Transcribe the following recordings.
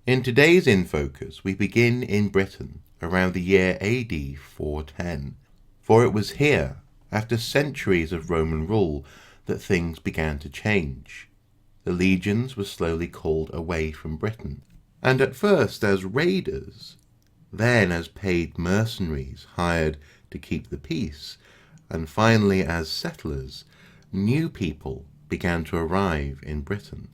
In today's In Focus, we begin in Britain around the year AD 410, for it was here, after centuries of Roman rule, that things began to change. The legions were slowly called away from Britain, and at first as raiders, then as paid mercenaries hired to keep the peace, and finally as settlers, new people began to arrive in Britain.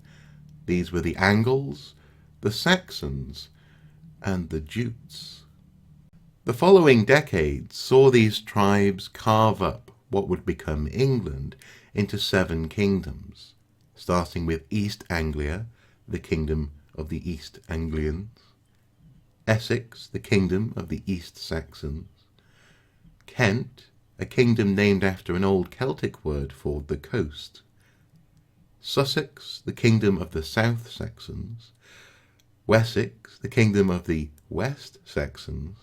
These were the Angles, the Saxons, and the Jutes. The following decades saw these tribes carve up what would become England into 7 kingdoms, starting with East Anglia, the kingdom of the East Anglians, Essex, the kingdom of the East Saxons, Kent, a kingdom named after an old Celtic word for the coast, Sussex, the kingdom of the South Saxons, Wessex, the kingdom of the West Saxons,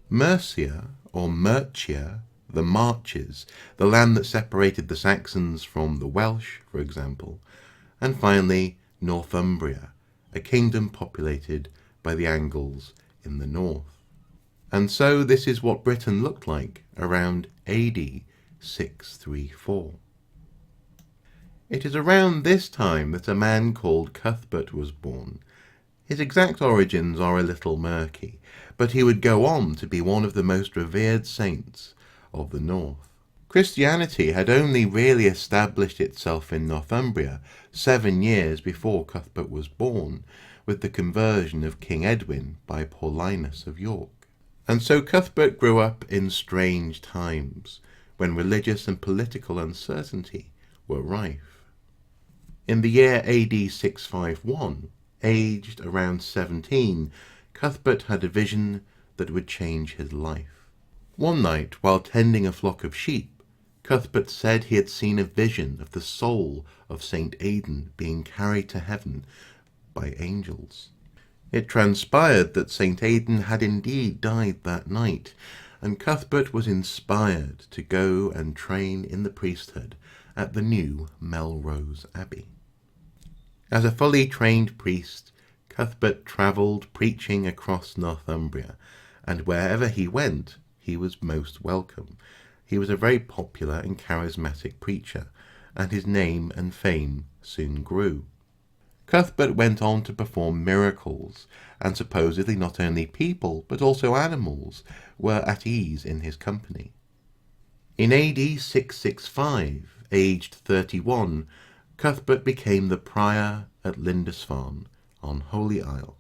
Mercia, or Mercia, the Marches, the land that separated the Saxons from the Welsh, for example, and finally Northumbria, a kingdom populated by the Angles in the north. And so this is what Britain looked like around AD 634. It is around this time that a man called Cuthbert was born. His exact origins are a little murky, but he would go on to be one of the most revered saints of the north. Christianity had only really established itself in Northumbria 7 years before Cuthbert was born, with the conversion of King Edwin by Paulinus of York. And so Cuthbert grew up in strange times, when religious and political uncertainty were rife. In the year AD 651, aged around 17, Cuthbert had a vision that would change his life. One night, while tending a flock of sheep, Cuthbert said he had seen a vision of the soul of St. Aidan being carried to heaven by angels. It transpired that St. Aidan had indeed died that night, and Cuthbert was inspired to go and train in the priesthood at the new Melrose Abbey. As a fully trained priest, Cuthbert travelled preaching across Northumbria, and wherever he went, he was most welcome. He was a very popular and charismatic preacher, and his name and fame soon grew. Cuthbert went on to perform miracles, and supposedly not only people, but also animals, were at ease in his company. In AD 665, aged 31, Cuthbert became the Pryor at Lindisfarne on Holy Isle.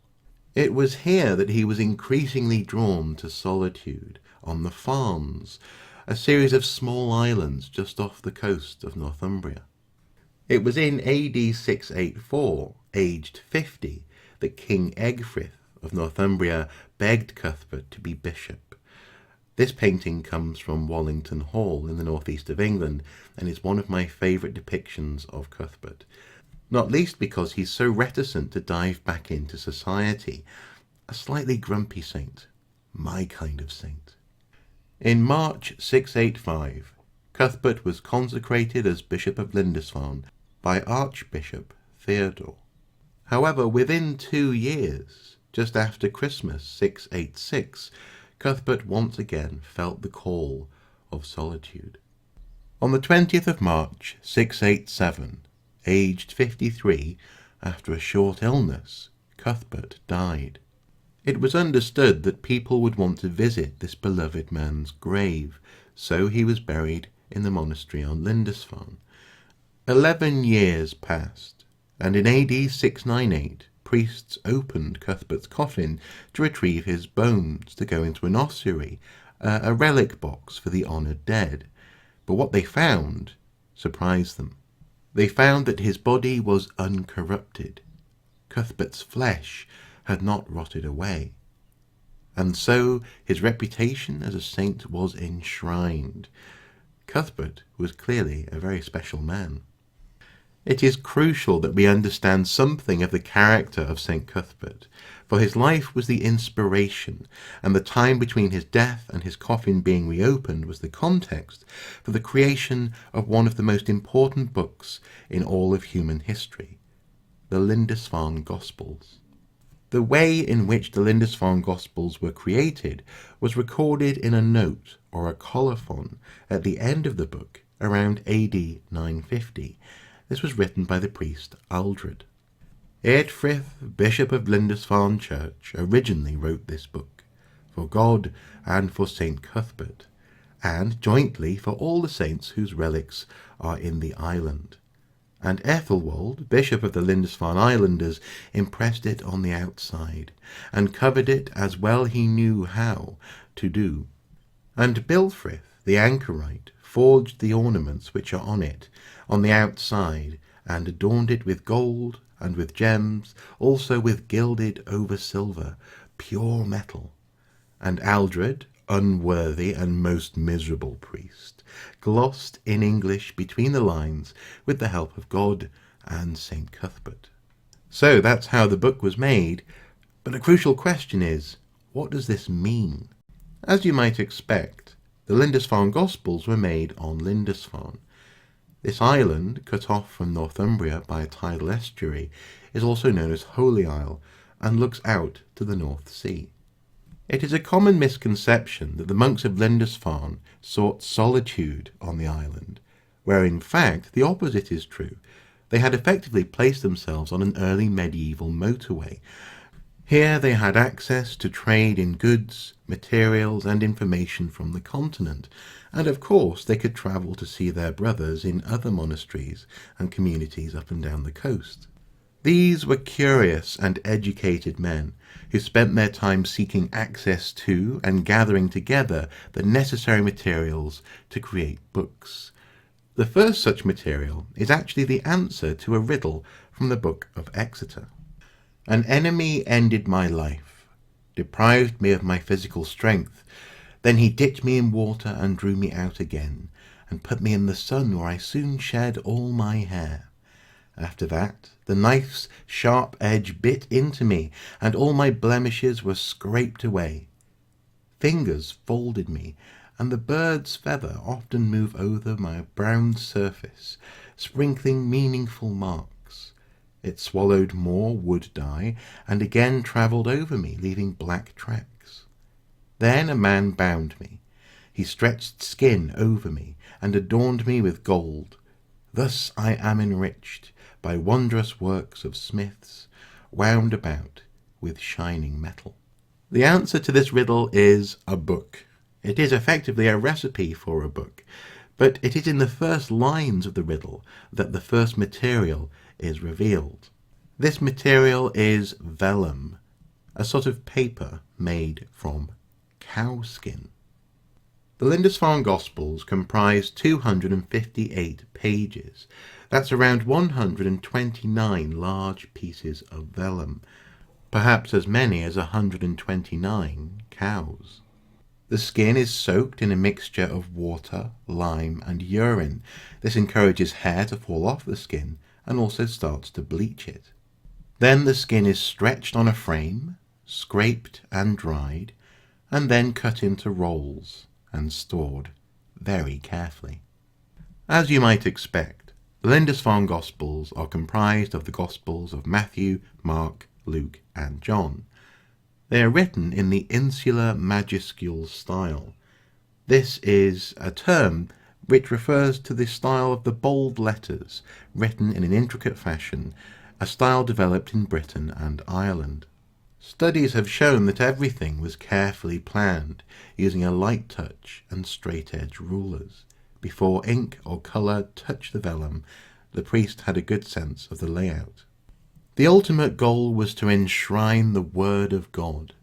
It was here that he was increasingly drawn to solitude on the Farnes, a series of small islands just off the coast of Northumbria. It was in AD 684, aged 50, that King Egfrith of Northumbria begged Cuthbert to be bishop. This painting comes from Wallington Hall in the northeast of England and is one of my favourite depictions of Cuthbert, not least because he's so reticent to dive back into society, a slightly grumpy saint, my kind of saint. In March 685, Cuthbert was consecrated as Bishop of Lindisfarne by Archbishop Theodore. However, within 2 years, just after Christmas 686, Cuthbert once again felt the call of solitude. On the 20th of March 687, aged 53, after a short illness, Cuthbert died. It was understood that people would want to visit this beloved man's grave, so he was buried in the monastery on Lindisfarne. 11 years passed, and in AD 698, priests opened Cuthbert's coffin to retrieve his bones to go into an ossuary, a relic box for the honoured dead. But what they found surprised them. They found that his body was uncorrupted. Cuthbert's flesh had not rotted away. And so his reputation as a saint was enshrined. Cuthbert was clearly a very special man. It is crucial that we understand something of the character of St. Cuthbert, for his life was the inspiration, and the time between his death and his coffin being reopened was the context for the creation of one of the most important books in all of human history, the Lindisfarne Gospels. The way in which the Lindisfarne Gospels were created was recorded in a note or a colophon at the end of the book around AD 950. This was written by the priest Aldred. Eadfrith, Bishop of Lindisfarne Church, originally wrote this book, for God and for St. Cuthbert, and jointly for all the saints whose relics are in the island. And Ethelwold, Bishop of the Lindisfarne Islanders, impressed it on the outside, and covered it as well he knew how to do. And Bilfrith, the anchorite, forged the ornaments which are on it, on the outside, and adorned it with gold and with gems, also with gilded over silver, pure metal. And Aldred, unworthy and most miserable priest, glossed in English between the lines with the help of God and St. Cuthbert. So that's how the book was made, but a crucial question is, what does this mean? As you might expect, the Lindisfarne Gospels were made on Lindisfarne. This island, cut off from Northumbria by a tidal estuary, is also known as Holy Isle and looks out to the North Sea. It is a common misconception that the monks of Lindisfarne sought solitude on the island, where in fact the opposite is true. They had effectively placed themselves on an early medieval motorway. Here they had access to trade in goods, materials and information from the continent, and of course they could travel to see their brothers in other monasteries and communities up and down the coast. These were curious and educated men who spent their time seeking access to and gathering together the necessary materials to create books. The first such material is actually the answer to a riddle from the Book of Exeter. An enemy ended my life, deprived me of my physical strength. Then he dipped me in water and drew me out again, and put me in the sun, where I soon shed all my hair. After that, the knife's sharp edge bit into me, and all my blemishes were scraped away. Fingers folded me, and the bird's feather often moved over my brown surface, sprinkling meaningful marks. It swallowed more wood dye, and again travelled over me, leaving black tracks. Then a man bound me. He stretched skin over me, and adorned me with gold. Thus I am enriched by wondrous works of smiths, wound about with shining metal. The answer to this riddle is a book. It is effectively a recipe for a book, but it is in the first lines of the riddle that the first material is revealed. This material is vellum, a sort of paper made from cow skin. The Lindisfarne Gospels comprise 258 pages. That's around 129 large pieces of vellum, perhaps as many as 129 cows. The skin is soaked in a mixture of water, lime and urine. This encourages hair to fall off the skin and also starts to bleach it. Then the skin is stretched on a frame, scraped and dried, and then cut into rolls and stored very carefully. As you might expect, the Lindisfarne Gospels are comprised of the Gospels of Matthew, Mark, Luke and John. They are written in the insular majuscule style. This is a term which refers to the style of the bold letters, written in an intricate fashion, a style developed in Britain and Ireland. Studies have shown that everything was carefully planned, using a light touch and straight-edge rulers. Before ink or colour touched the vellum, the priest had a good sense of the layout. The ultimate goal was to enshrine the Word of God.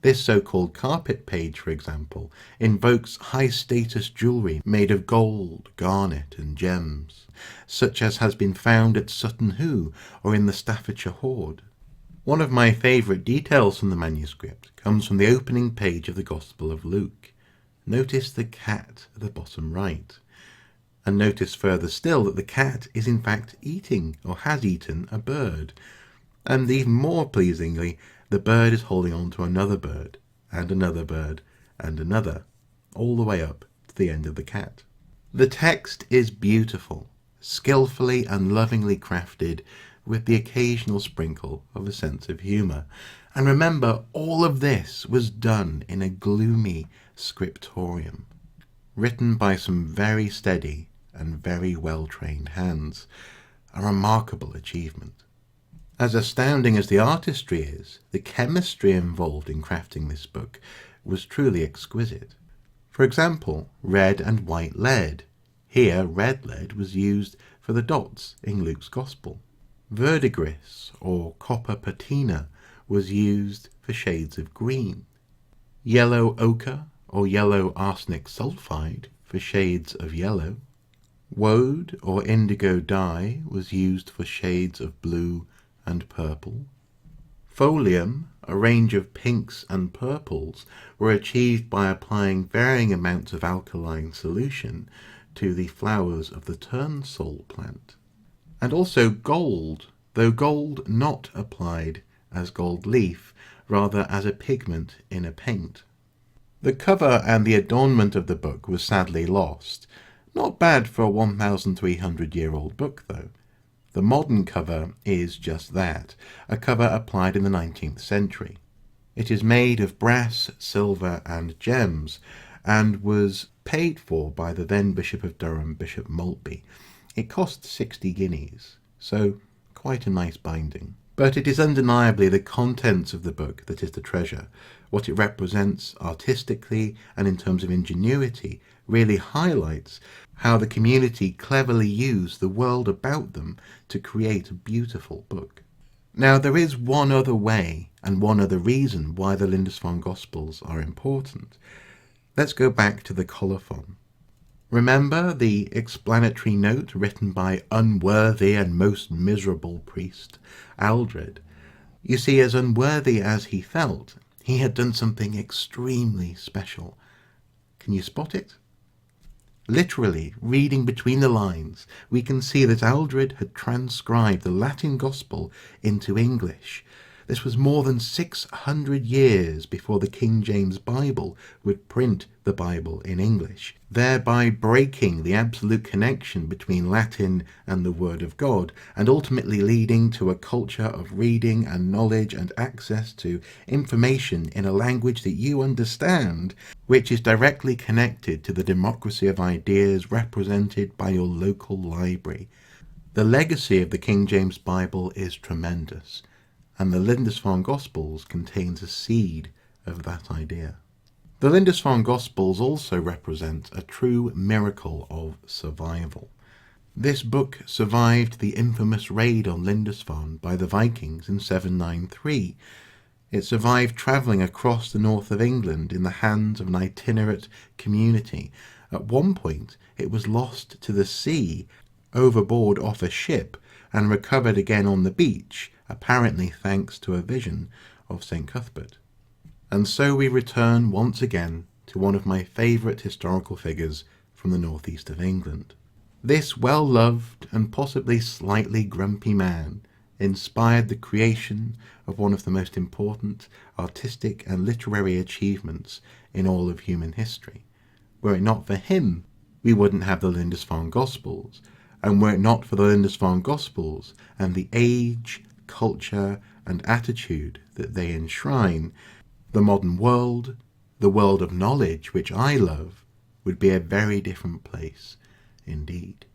This so-called carpet page, for example, invokes high-status jewellery made of gold, garnet and gems, such as has been found at Sutton Hoo or in the Staffordshire Hoard. One of my favourite details from the manuscript comes from the opening page of the Gospel of Luke. Notice the cat at the bottom right. And notice further still that the cat is in fact eating, or has eaten, a bird. And even more pleasingly, the bird is holding on to another bird, and another bird, and another, all the way up to the end of the cat. The text is beautiful, skillfully and lovingly crafted, with the occasional sprinkle of a sense of humour. And remember, all of this was done in a gloomy scriptorium, written by some very steady and very well-trained hands. A remarkable achievement. As astounding as the artistry is, the chemistry involved in crafting this book was truly exquisite. For example, red and white lead. Here, red lead was used for the dots in Luke's Gospel. Verdigris, or copper patina, was used for shades of green. Yellow ochre, or yellow arsenic sulfide, for shades of yellow. Woad, or indigo dye, was used for shades of blue and purple. Folium, a range of pinks and purples, were achieved by applying varying amounts of alkaline solution to the flowers of the turnsole plant. And also gold, though gold not applied as gold leaf, rather as a pigment in a paint. The cover and the adornment of the book was sadly lost. Not bad for a 1,300-year-old book, though. The modern cover is just that, a cover applied in the 19th century. It is made of brass, silver and gems, and was paid for by the then Bishop of Durham, Bishop Maltby. It cost 60 guineas, so quite a nice binding. But it is undeniably the contents of the book that is the treasure. What it represents artistically and in terms of ingenuity really highlights how the community cleverly used the world about them to create a beautiful book. Now, there is one other way and one other reason why the Lindisfarne Gospels are important. Let's go back to the colophon. Remember the explanatory note written by unworthy and most miserable priest Aldred? You see, as unworthy as he felt, he had done something extremely special. Can you spot it? Literally, reading between the lines, we can see that Aldred had transcribed the Latin Gospel into English. This was more than 600 years before the King James Bible would print the Bible in English, thereby breaking the absolute connection between Latin and the Word of God, and ultimately leading to a culture of reading and knowledge and access to information in a language that you understand, which is directly connected to the democracy of ideas represented by your local library. The legacy of the King James Bible is tremendous, and the Lindisfarne Gospels contains a seed of that idea. The Lindisfarne Gospels also represent a true miracle of survival. This book survived the infamous raid on Lindisfarne by the Vikings in 793. It survived travelling across the north of England in the hands of an itinerant community. At one point, it was lost to the sea, overboard off a ship, and recovered again on the beach, apparently thanks to a vision of St. Cuthbert. And so we return once again to one of my favourite historical figures from the northeast of England. This well-loved and possibly slightly grumpy man inspired the creation of one of the most important artistic and literary achievements in all of human history. Were it not for him, we wouldn't have the Lindisfarne Gospels, and were it not for the Lindisfarne Gospels and the age, culture and attitude that they enshrine, the modern world, the world of knowledge which I love, would be a very different place indeed.